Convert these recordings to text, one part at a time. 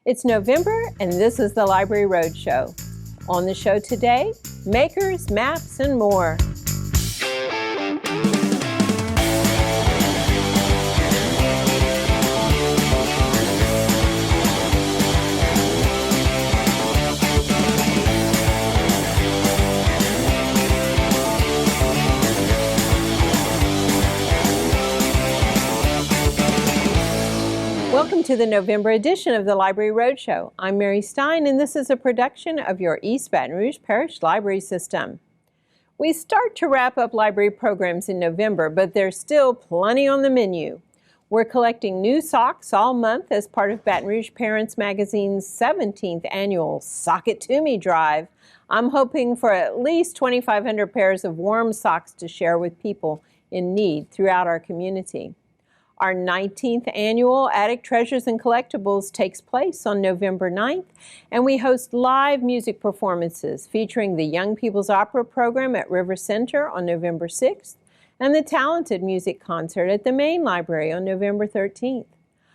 It's November, and this is the Library Roadshow. On the show today, makers, maps, and more. Welcome to the November edition of the Library Roadshow. I'm Mary Stein, and this is a production of your East Baton Rouge Parish Library System. We start to wrap up library programs in November, but there's still plenty on the menu. We're collecting new socks all month as part of Baton Rouge Parents Magazine's 17th annual Sock It To Me drive. I'm hoping for at least 2,500 pairs of warm socks to share with people in need throughout our community. Our 19th annual Attic Treasures and Collectibles takes place on November 9th, and we host live music performances featuring the Young People's Opera program at River Center on November 6th and the Talented Music Concert at the Main Library on November 13th.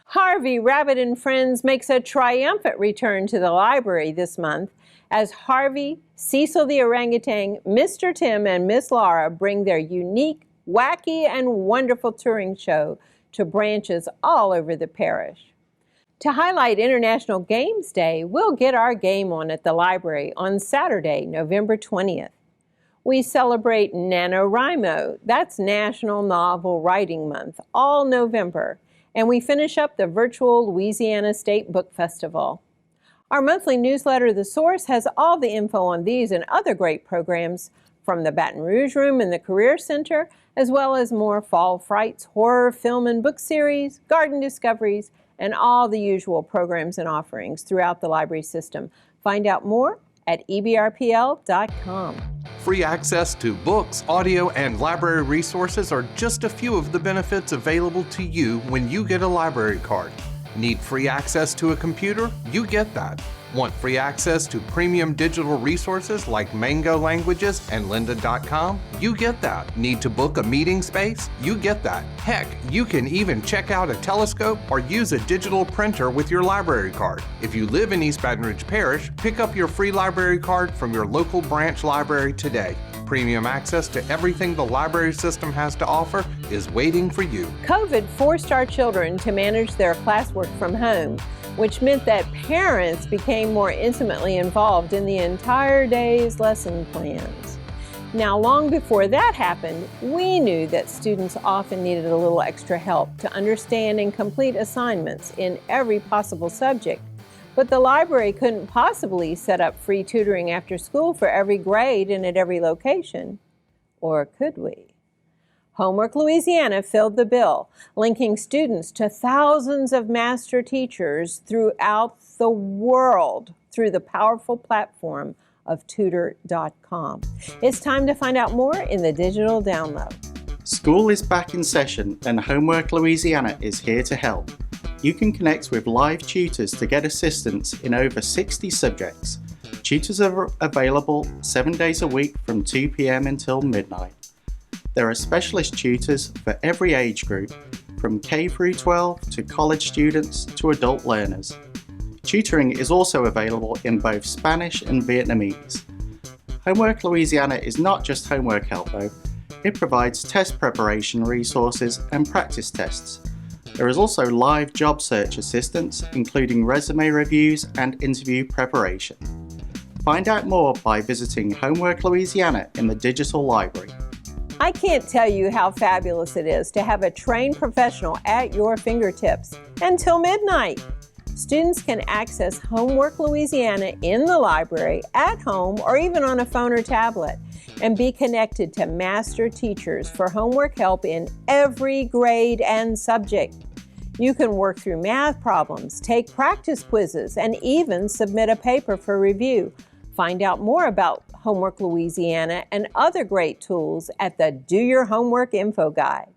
Harvey Rabbit and Friends makes a triumphant return to the library this month as Harvey, Cecil the Orangutan, Mr. Tim, and Miss Laura bring their unique, wacky, and wonderful touring show to branches all over the parish. To highlight International Games Day, we'll get our game on at the library on Saturday, November 20th. We celebrate NaNoWriMo, that's National Novel Writing Month, all November, and we finish up the virtual Louisiana State Book Festival. Our monthly newsletter, The Source, has all the info on these and other great programs from the Baton Rouge Room and the Career Center, as well as more Fall Frights, horror, film, and book series, garden discoveries, and all the usual programs and offerings throughout the library system. Find out more at ebrpl.com. Free access to books, audio, and library resources are just a few of the benefits available to you when you get a library card. Need free access to a computer? You get that. Want free access to premium digital resources like Mango Languages and lynda.com? You get that. Need to book a meeting space? You get that. Heck, you can even check out a telescope or use a digital printer with your library card. If you live in East Baton Rouge Parish, pick up your free library card from your local branch library today. Premium access to everything the library system has to offer is waiting for you. COVID forced our children to manage their classwork from home, which meant that parents became more intimately involved in the entire day's lesson plans. Now, long before that happened, we knew that students often needed a little extra help to understand and complete assignments in every possible subject. But the library couldn't possibly set up free tutoring after school for every grade and at every location. Or could we? Homework Louisiana filled the bill, linking students to thousands of master teachers throughout the world through the powerful platform of Tutor.com. It's time to find out more in the digital download. School is back in session and Homework Louisiana is here to help. You can connect with live tutors to get assistance in over 60 subjects. Tutors are available 7 days a week from 2 p.m. until midnight. There are specialist tutors for every age group, from K through 12 to college students to adult learners. Tutoring is also available in both Spanish and Vietnamese. Homework Louisiana is not just homework help though. It provides test preparation resources and practice tests. There is also live job search assistance, including resume reviews and interview preparation. Find out more by visiting Homework Louisiana in the digital library. I can't tell you how fabulous it is to have a trained professional at your fingertips until midnight. Students can access Homework Louisiana in the library, at home, or even on a phone or tablet, and be connected to master teachers for homework help in every grade and subject. You can work through math problems, take practice quizzes, and even submit a paper for review. Find out more about Homework Louisiana and other great tools at the Do Your Homework Info Guide.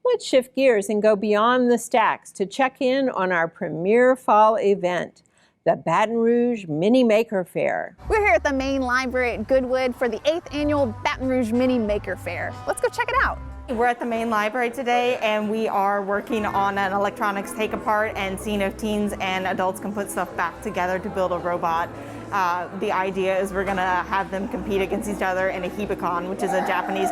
Let's shift gears and go beyond the stacks to check in on our premier fall event, the Baton Rouge Mini Maker Faire. We're here at the main library at Goodwood for the 8th annual Baton Rouge Mini Maker Faire. Let's go check it out. We're at the main library today, and we are working on an electronics take apart and seeing if teens and adults can put stuff back together to build a robot. The idea is we're going to have them compete against each other in a Hebicon, which is a Japanese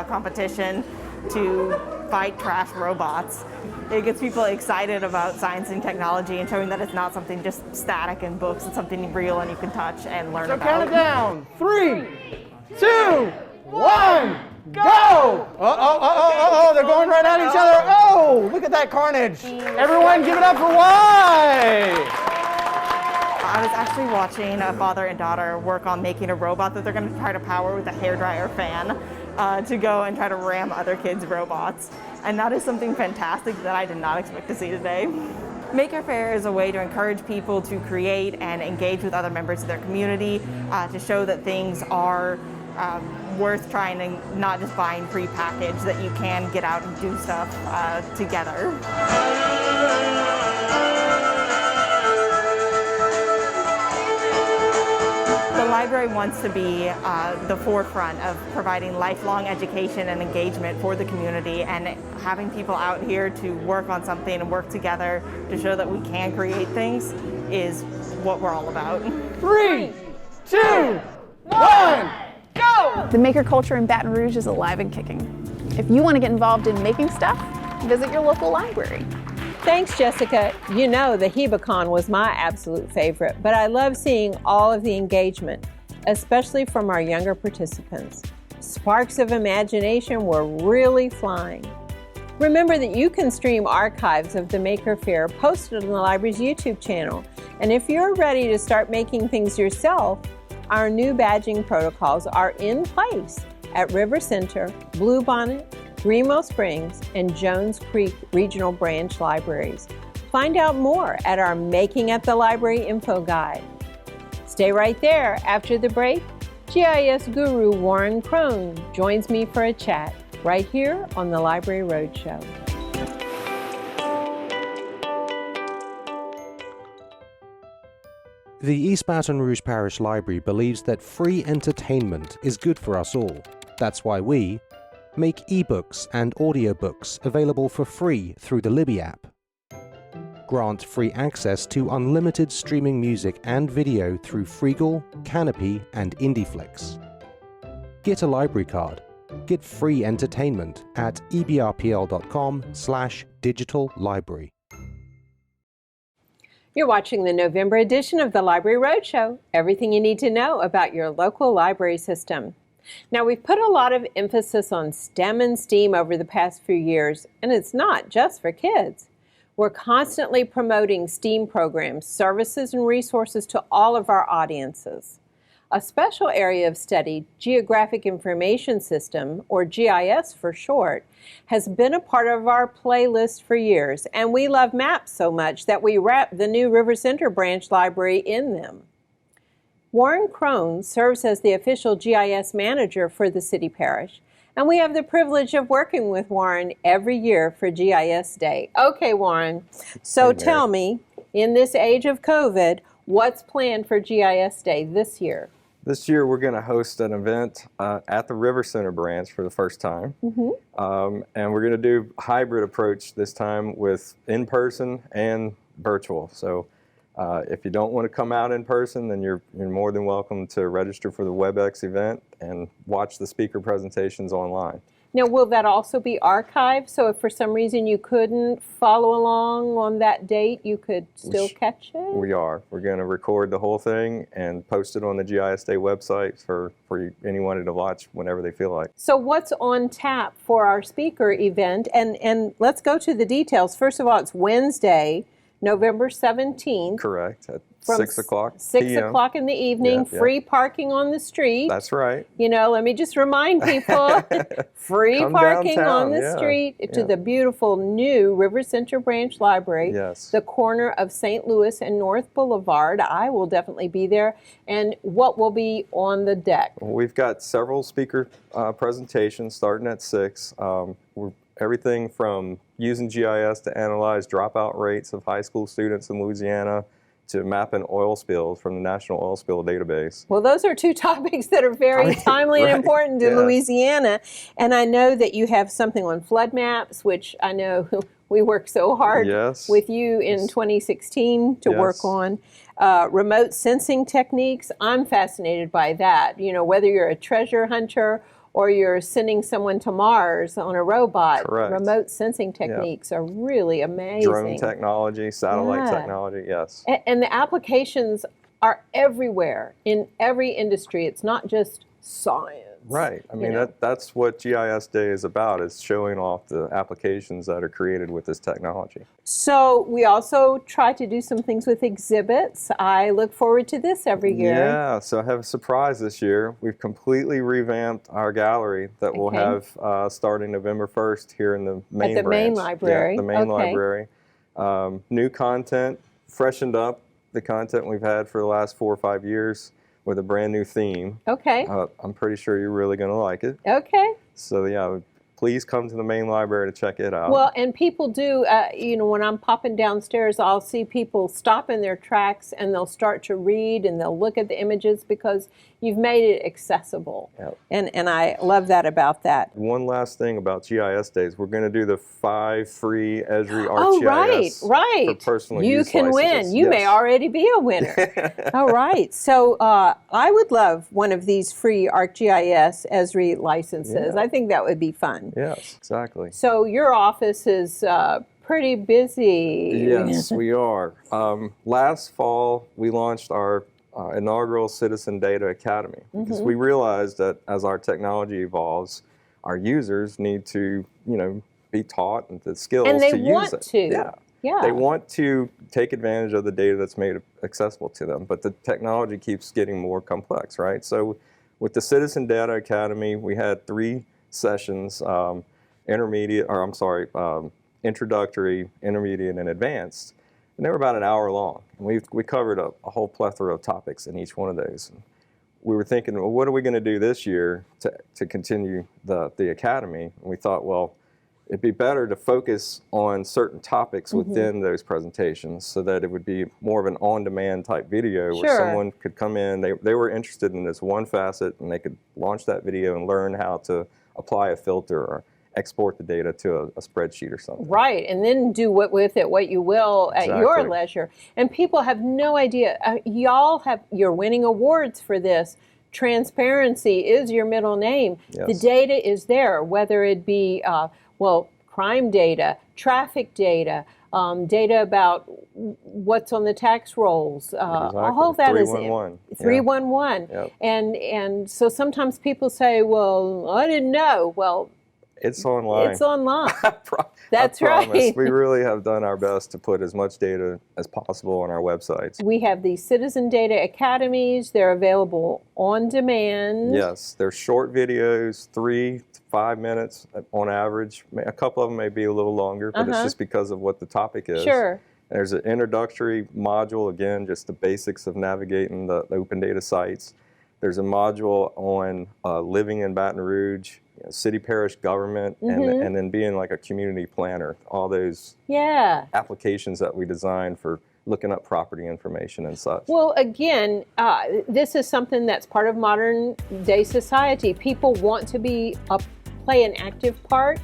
competition to fight trash robots. It gets people excited about science and technology and showing that it's not something just static in books, it's something real and you can touch and learn about. So count it down. 3, 2, 1, go! They're going right at each other. Oh, look at that carnage. Everyone give it up for Y! I was actually watching a father and daughter work on making a robot that they're going to try to power with a hairdryer fan to go and try to ram other kids' robots. And that is something fantastic that I did not expect to see today. Maker Faire is a way to encourage people to create and engage with other members of their community, to show that things are worth trying and not just buying pre-packaged, that you can get out and do stuff together. The library wants to be the forefront of providing lifelong education and engagement for the community, and having people out here to work on something and work together to show that we can create things is what we're all about. 3, 2, 1, go! The maker culture in Baton Rouge is alive and kicking. If you want to get involved in making stuff, visit your local library. Thanks, Jessica. You know, the Hebicon was my absolute favorite, but I love seeing all of the engagement, especially from our younger participants. Sparks of imagination were really flying. Remember that you can stream archives of the Maker Faire posted on the library's YouTube channel. And if you're ready to start making things yourself, our new badging protocols are in place at River Center, Bluebonnet, Greenwell Springs, and Jones Creek Regional Branch Libraries. Find out more at our Making at the Library info guide. Stay right there. After the break, GIS guru Warren Crone joins me for a chat right here on the Library Roadshow. The East Baton Rouge Parish Library believes that free entertainment is good for us all. That's why we make ebooks and audiobooks available for free through the Libby app. Grant free access to unlimited streaming music and video through Freegal, Canopy, and IndieFlix. Get a library card. Get free entertainment at ebrpl.com/digital library. You're watching the November edition of the Library Roadshow, everything you need to know about your local library system. Now, we've put a lot of emphasis on STEM and STEAM over the past few years, and it's not just for kids. We're constantly promoting STEAM programs, services, and resources to all of our audiences. A special area of study, Geographic Information System, or GIS for short, has been a part of our playlist for years, and we love maps so much that we wrap the new River Center Branch Library in them. Warren Crone serves as the official GIS manager for the city parish, and we have the privilege of working with Warren every year for GIS Day. Okay, Warren, so tell me, in this age of COVID, what's planned for GIS Day this year? This year we're going to host an event at the River Center branch for the first time. And we're going to do a hybrid approach this time with in-person and virtual. So if you don't want to come out in person, then you're more than welcome to register for the WebEx event and watch the speaker presentations online. Now, will that also be archived? So if for some reason you couldn't follow along on that date, you could still catch it? We are. We're going to record the whole thing and post it on the GIS Day website for anyone to watch whenever they feel like. So what's on tap for our speaker event? And let's go to the details. First of all, it's Wednesday, November 17th. Correct. At From 6 o'clock 6 p.m. o'clock in the evening, Yeah. free parking on the street. That's right. You know, let me just remind people, free Come parking downtown, on the yeah, street to yeah. the beautiful new River Center Branch Library, Yes. the corner of St. Louis and North Boulevard. I will definitely be there. And what will be on the deck? We've got several speaker presentations starting at 6. Everything from using GIS to analyze dropout rates of high school students in Louisiana to mapping oil spills from the National Oil Spill Database. Well, those are two topics that are very timely and right, important in yeah. Louisiana. And I know that you have something on flood maps, which I know we worked so hard Yes. with you in 2016 to work Yes. on. Remote sensing techniques, I'm fascinated by that. You know, whether you're a treasure hunter or you're sending someone to Mars on a robot, Correct. remote sensing techniques are really amazing. Drone technology, satellite Yeah. technology, yes. And the applications are everywhere in every industry. It's not just science. Right. I mean, know? that's what GIS Day is about, is showing off the applications that are created with this technology. So we also try to do some things with exhibits. I look forward to this every year. Yeah, so I have a surprise this year. We've completely revamped our gallery that we'll Okay. have starting November 1st here in the main the main branch. library. Yeah, the main Okay. library. New content, freshened up the content we've had for the last 4 or 5 years with a brand new theme. Okay. I'm pretty sure you're really going to like it. Okay. So yeah, please come to the main library to check it out. Well, and people do, you know, when I'm popping downstairs, I'll see people stop in their tracks and they'll start to read and they'll look at the images because you've made it accessible. Yep. And I love that about that. One last thing about GIS Days, we're going to do the 5 free Esri Oh, ArcGIS right. for personal You use can win. licenses. You may Yes. already be a winner. All right. So I would love one of these free ArcGIS Esri licenses. Yeah. I think that would be fun. Yes, exactly. So your office is pretty busy. Yes, we are. Last fall, we launched our inaugural Citizen Data Academy because we realized that as our technology evolves, our users need to, you know, be taught the skills And they to want use it. to. Yeah. Yeah. They want to take advantage of the data that's made accessible to them, but the technology keeps getting more complex, right? So with the Citizen Data Academy, we had 3 sessions, introductory, intermediate, and advanced. And they were about an hour long. And we covered a whole plethora of topics in each one of those. And we were thinking, well, what are we going to do this year to continue the academy? And we thought, well, it'd be better to focus on certain topics within those presentations so that it would be more of an on-demand type video Sure. where someone could come in, they were interested in this one facet, and they could launch that video and learn how to apply a filter or export the data to a spreadsheet or something. Right, and then do with it what you will at your Exactly. leisure. And people have no idea. You're winning awards for this. Transparency is your middle name. Yes. The data is there, whether it be crime data, traffic data, data about what's on the tax rolls. All that is 311. Yeah. 311. Yep. And so sometimes people say, "Well, I didn't know." Well, It's online. it's online. I That's promise. right. We really have done our best to put as much data as possible on our websites. We have the Citizen Data Academies. They're available on demand. Yes, they're short videos, 3 to 5 minutes on average. A couple of them may be a little longer, but it's just because of what the topic is. Sure. There's an introductory module, again, just the basics of navigating the open data sites. There's a module on living in Baton Rouge, city parish government, and then being like a community planner. All those Yeah. applications that we designed for looking up property information and such. Well, again, this is something that's part of modern day society. People want to play an active part.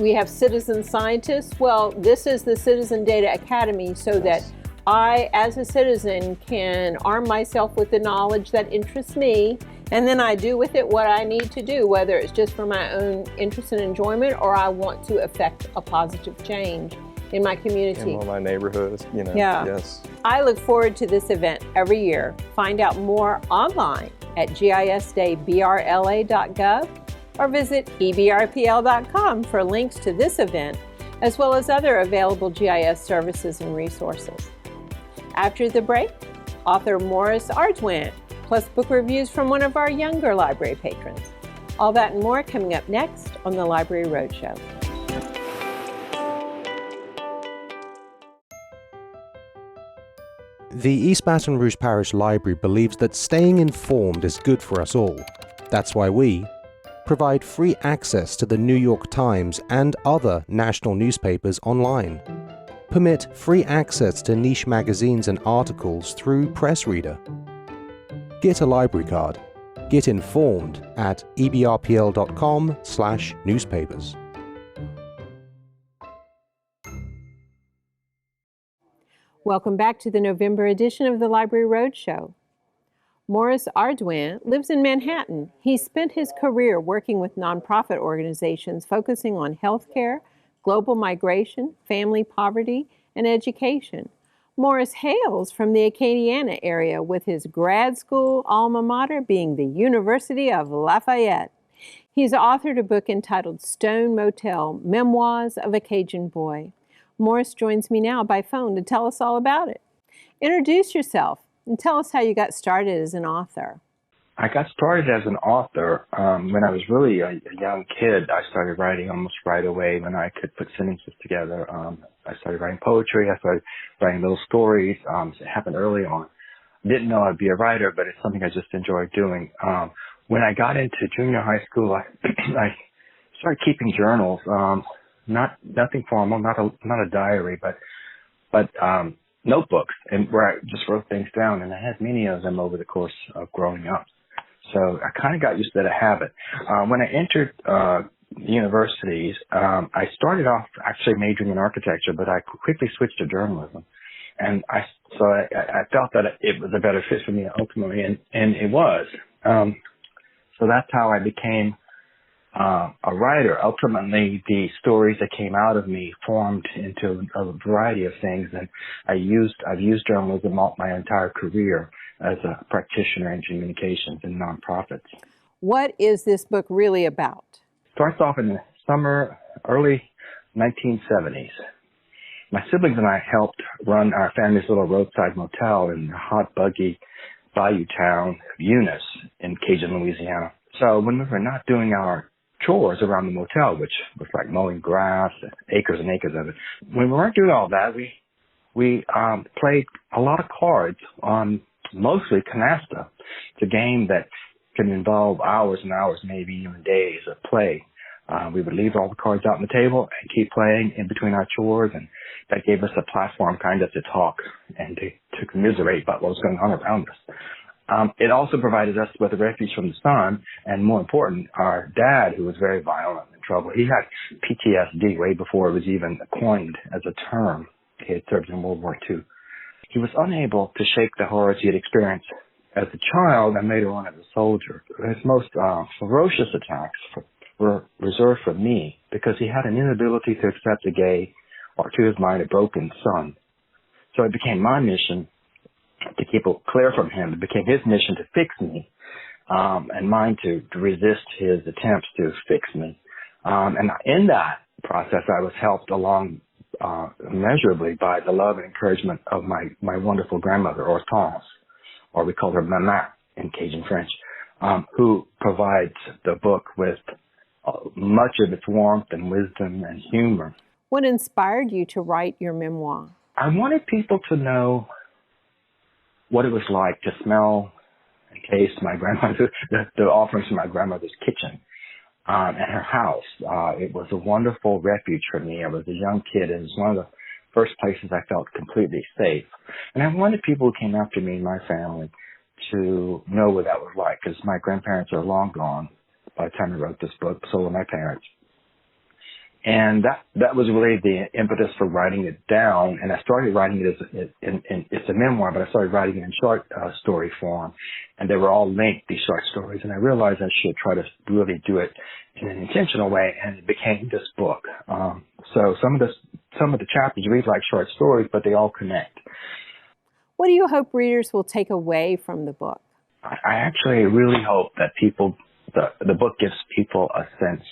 We have citizen scientists. Well, this is the Citizen Data Academy so that I, as a citizen, can arm myself with the knowledge that interests me, and then I do with it what I need to do, whether it's just for my own interest and enjoyment or I want to affect a positive change in my community. In my neighborhoods, Yeah. yes. I look forward to this event every year. Find out more online at gisdaybrla.gov or visit ebrpl.com for links to this event, as well as other available GIS services and resources. After the break, author Morris Ardwin, plus book reviews from one of our younger library patrons. All that and more coming up next on the Library Roadshow. The East Baton Rouge Parish Library believes that staying informed is good for us all. That's why we provide free access to the New York Times and other national newspapers online. Permit free access to niche magazines and articles through PressReader. Get a library card. Get informed at ebrpl.com/newspapers. Welcome back to the November edition of the Library Roadshow. Maurice Ardoin lives in Manhattan. He spent his career working with nonprofit organizations focusing on healthcare, global migration, family poverty, and education. Maurice hails from the Acadiana area, with his grad school alma mater being the University of Lafayette. He's authored a book entitled Stone Motel, Memoirs of a Cajun Boy. Maurice joins me now by phone to tell us all about it. Introduce yourself and tell us how you got started as an author. I got started as an author when I was really a young kid. I started writing almost right away when I could put sentences together. I started writing poetry. I started writing little stories. It happened early on. Didn't know I'd be a writer, but it's something I just enjoyed doing. When I got into junior high school, I started keeping journals. Nothing formal, not a diary, but notebooks, and where I just wrote things down, and I had many of them over the course of growing up. So I kind of got used to that habit. When I entered universities, I started off actually majoring in architecture, but I quickly switched to journalism. And I felt that it was a better fit for me ultimately, and it was. So that's how I became a writer. Ultimately, the stories that came out of me formed into a variety of things, and I've used journalism my entire career as a practitioner in communications and nonprofits. What is this book really about? Starts off in the early 1970s. My siblings and I helped run our family's little roadside motel in the hot, buggy bayou town of Eunice in Cajun, Louisiana. So when we were not doing our chores around the motel, which was like mowing grass, acres and acres of it, when we weren't doing all that, we played a lot of cards on mostly canasta. It's a game that can involve hours and hours, maybe even days of play. We would leave all the cards out on the table and keep playing in between our chores, and that gave us a platform kind of to talk and to commiserate about what was going on around us. It also provided us with a refuge from the sun, and more important, our dad, who was very violent and in trouble. He had PTSD way before it was even coined as a term. He had served in World War II. He was unable to shake the horrors he had experienced as a child and later on as a soldier. His most ferocious attacks were reserved for me because he had an inability to accept a gay or, to his mind, a broken son. So it became my mission to keep it clear from him. It became his mission to fix me, and mine to resist his attempts to fix me. And in that process, I was helped along immeasurably by the love and encouragement of my wonderful grandmother, Hortense, or we call her Maman in Cajun French, who provides the book with much of its warmth and wisdom and humor. What inspired you to write your memoir? I wanted people to know what it was like to smell and taste my grandmother, the offerings from my grandmother's kitchen and her house. It was a wonderful refuge for me. I was a young kid, and it was one of the first places I felt completely safe. And I wanted people who came after me and my family to know what that was like, because my grandparents are long gone by the time I wrote this book, so were my parents. And that was really the impetus for writing it down. And I started writing it it's a memoir, but I started writing it in short story form. And they were all linked, these short stories. And I realized I should try to really do it in an intentional way, and it became this book. So some of the chapters read like short stories, but they all connect. What do you hope readers will take away from the book? I actually really hope that the book gives people a sense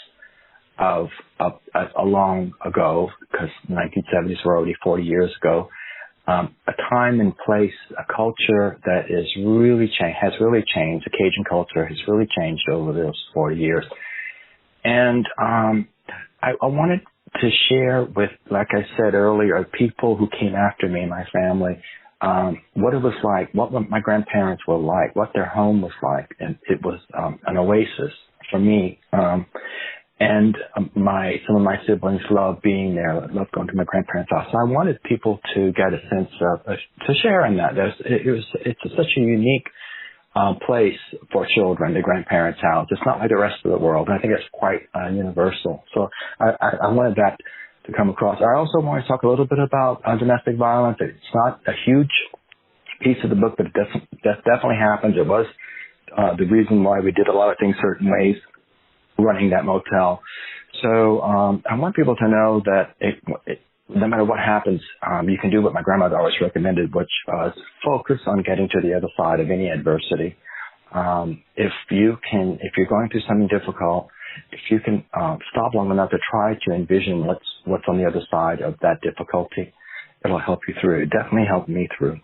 of a long ago, because 1970s were already 40 years ago, a time and place, a culture that has really changed. The Cajun culture has really changed over those 40 years. And I wanted to share with, like I said earlier, people who came after me and my family, what it was like, what my grandparents were like, what their home was like. And it was an oasis for me. And some of my siblings love being there, love going to my grandparents' house. So I wanted people to get a sense of, to share in that. It's such a unique place for children, the grandparents' house. It's not like the rest of the world. And I think it's quite universal. So I wanted that to come across. I also want to talk a little bit about domestic violence. It's not a huge piece of the book, but that definitely happens. It was the reason why we did a lot of things certain ways running that motel. So I want people to know that no matter what happens, you can do what my grandmother always recommended, which was focus on getting to the other side of any adversity. If you're going through something difficult, if you can stop long enough to try to envision what's on the other side of that difficulty, it'll help you through. It definitely helped me through.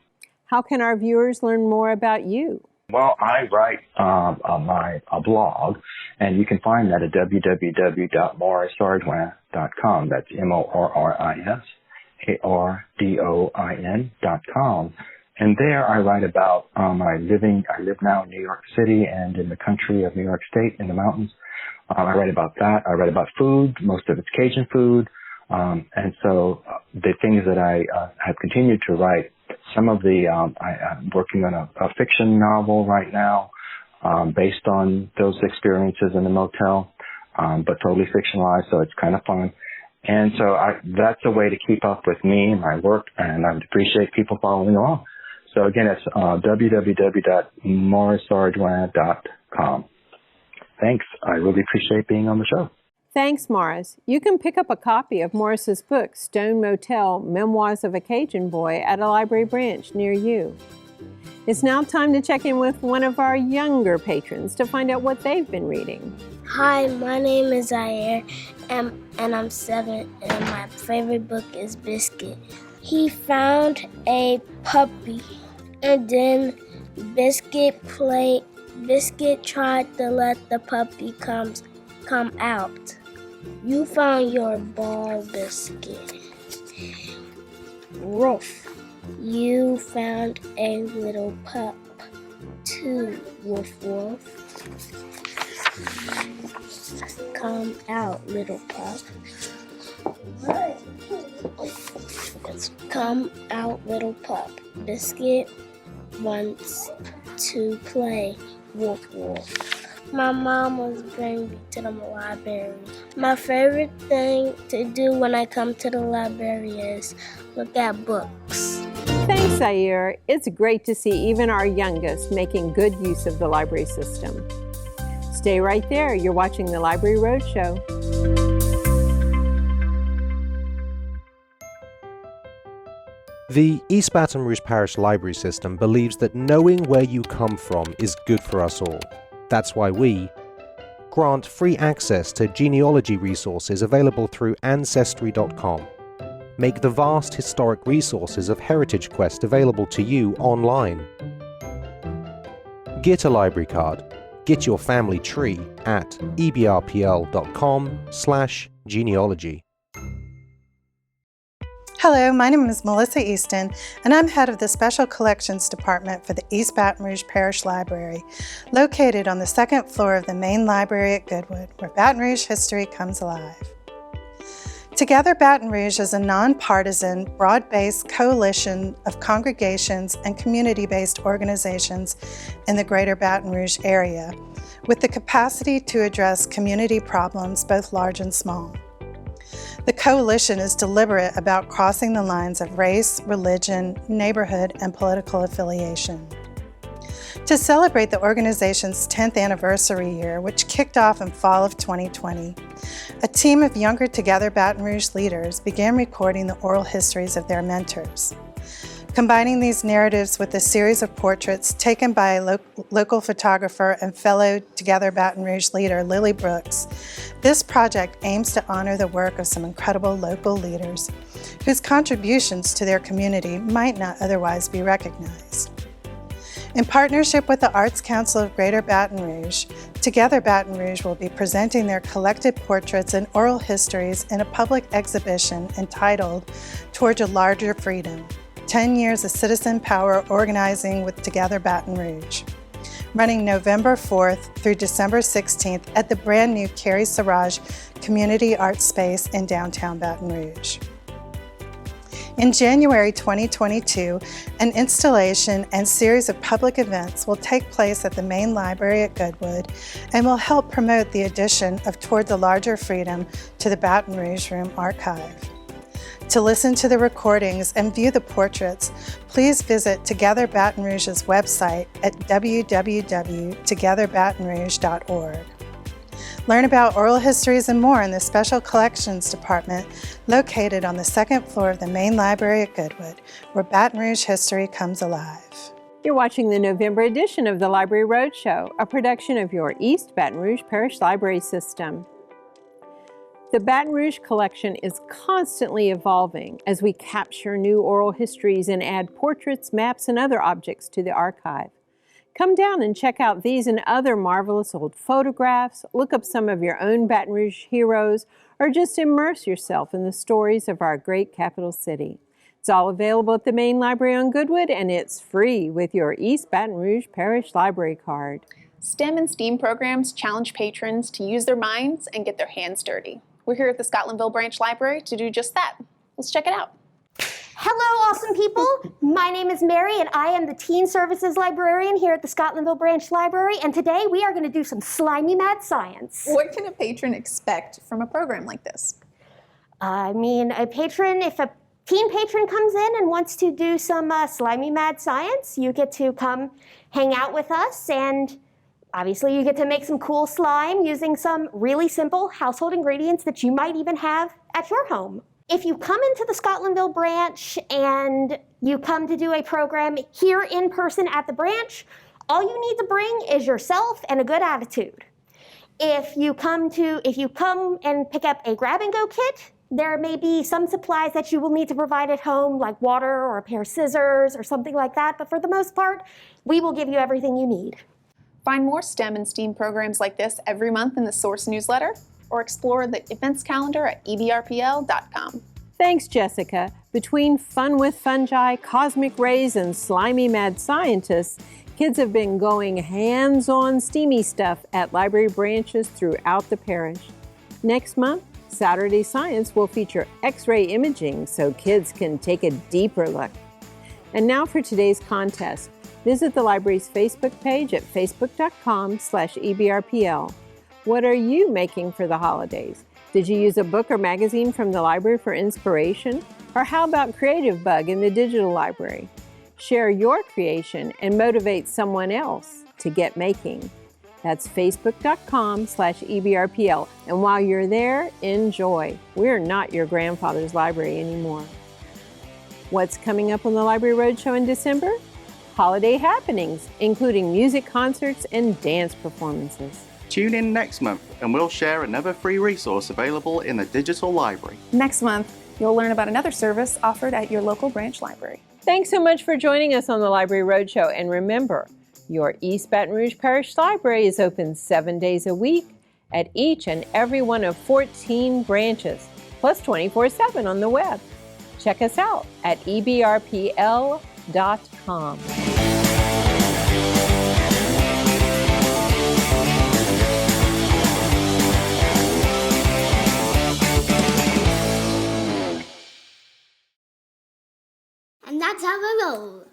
How can our viewers learn more about you? Well, I write a blog, and you can find that at www.morrisardouin.com. That's MORRISARDOIN.com. And there I write about I live now in New York City and in the country of New York State in the mountains. I write about that. I write about food. Most of it's Cajun food. And so the things that I have continued to write, some of I'm working on a fiction novel right now based on those experiences in the motel, but totally fictionalized, so it's kind of fun. And so that's a way to keep up with me and my work, and I appreciate people following along. So again, it's www.morrisardouin.com. Thanks. I really appreciate being on the show. Thanks, Morris. You can pick up a copy of Morris's book, Stone Motel, Memoirs of a Cajun Boy, at a library branch near you. It's now time to check in with one of our younger patrons to find out what they've been reading. Hi, my name is Zaire, and I'm 7, and my favorite book is Biscuit. He found a puppy, and then Biscuit tried to let the puppy come out. You found your ball, Biscuit. Ruff. You found a little pup, too, Woof Woof. Come out, little pup. Come out, little pup. Biscuit wants to play, Woof Woof. My mom was bringing me to the library. My favorite thing to do when I come to the library is look at books. Thanks, Zaire. It's great to see even our youngest making good use of the library system. Stay right there. You're watching the Library Roadshow. The East Baton Rouge Parish Library System believes that knowing where you come from is good for us all. That's why we grant free access to genealogy resources available through Ancestry.com, make the vast historic resources of Heritage Quest available to you online. Get a library card. Get your family tree at ebrpl.com/genealogy. Hello, my name is Melissa Easton, and I'm head of the Special Collections Department for the East Baton Rouge Parish Library, located on the second floor of the main library at Goodwood, where Baton Rouge history comes alive. Together Baton Rouge is a nonpartisan, broad-based coalition of congregations and community-based organizations in the greater Baton Rouge area, with the capacity to address community problems both large and small. The coalition is deliberate about crossing the lines of race, religion, neighborhood, and political affiliation. To celebrate the organization's 10th anniversary year, which kicked off in fall of 2020, a team of younger Together Baton Rouge leaders began recording the oral histories of their mentors. Combining these narratives with a series of portraits taken by local photographer and fellow Together Baton Rouge leader Lily Brooks, this project aims to honor the work of some incredible local leaders whose contributions to their community might not otherwise be recognized. In partnership with the Arts Council of Greater Baton Rouge, Together Baton Rouge will be presenting their collected portraits and oral histories in a public exhibition entitled Towards a Larger Freedom, 10 Years of Citizen Power Organizing with Together Baton Rouge. running November 4th through December 16th at the brand new Carrie Siraj Community Arts Space in downtown Baton Rouge. In January 2022, an installation and series of public events will take place at the main library at Goodwood and will help promote the addition of Toward the Larger Freedom to the Baton Rouge Room archive. To listen to the recordings and view the portraits, please visit Together Baton Rouge's website at www.togetherbatonrouge.org. Learn about oral histories and more in the Special Collections Department located on the second floor of the main library at Goodwood, where Baton Rouge history comes alive. You're watching the November edition of the Library Roadshow, a production of your East Baton Rouge Parish Library System. The Baton Rouge collection is constantly evolving as we capture new oral histories and add portraits, maps, and other objects to the archive. Come down and check out these and other marvelous old photographs, look up some of your own Baton Rouge heroes, or just immerse yourself in the stories of our great capital city. It's all available at the main library on Goodwood, and it's free with your East Baton Rouge Parish Library card. STEM and STEAM programs challenge patrons to use their minds and get their hands dirty. We're here at the Scotlandville Branch Library to do just that. Let's check it out. Hello, awesome people. My name is Mary, and I am the Teen Services Librarian here at the Scotlandville Branch Library, and today we are going to do some slimy mad science. What can a patron expect from a program like this? I mean, if a teen patron comes in and wants to do some slimy mad science, you get to come hang out with us, and obviously you get to make some cool slime using some really simple household ingredients that you might even have at your home. If you come into the Scotlandville branch and you come to do a program here in person at the branch, all you need to bring is yourself and a good attitude. If you come and pick up a grab-and-go kit, there may be some supplies that you will need to provide at home, like water or a pair of scissors or something like that, but for the most part, we will give you everything you need. Find more STEM and STEAM programs like this every month in the Source newsletter, or explore the events calendar at ebrpl.com. Thanks, Jessica. Between fun with fungi, cosmic rays, and slimy mad scientists, kids have been going hands-on steamy stuff at library branches throughout the parish. Next month, Saturday Science will feature X-ray imaging so kids can take a deeper look. And now for today's contest. Visit the library's Facebook page at facebook.com/ebrpl. What are you making for the holidays? Did you use a book or magazine from the library for inspiration? Or how about Creative Bug in the digital library? Share your creation and motivate someone else to get making. That's facebook.com/ebrpl. And while you're there, enjoy. We're not your grandfather's library anymore. What's coming up on the Library Roadshow in December? Holiday happenings, including music concerts and dance performances. Tune in next month and we'll share another free resource available in the digital library. Next month, you'll learn about another service offered at your local branch library. Thanks so much for joining us on the Library Roadshow. And remember, your East Baton Rouge Parish Library is open 7 days a week at each and every one of 14 branches, plus 24/7 on the web. Check us out at ebrpl.com. And that's how we roll.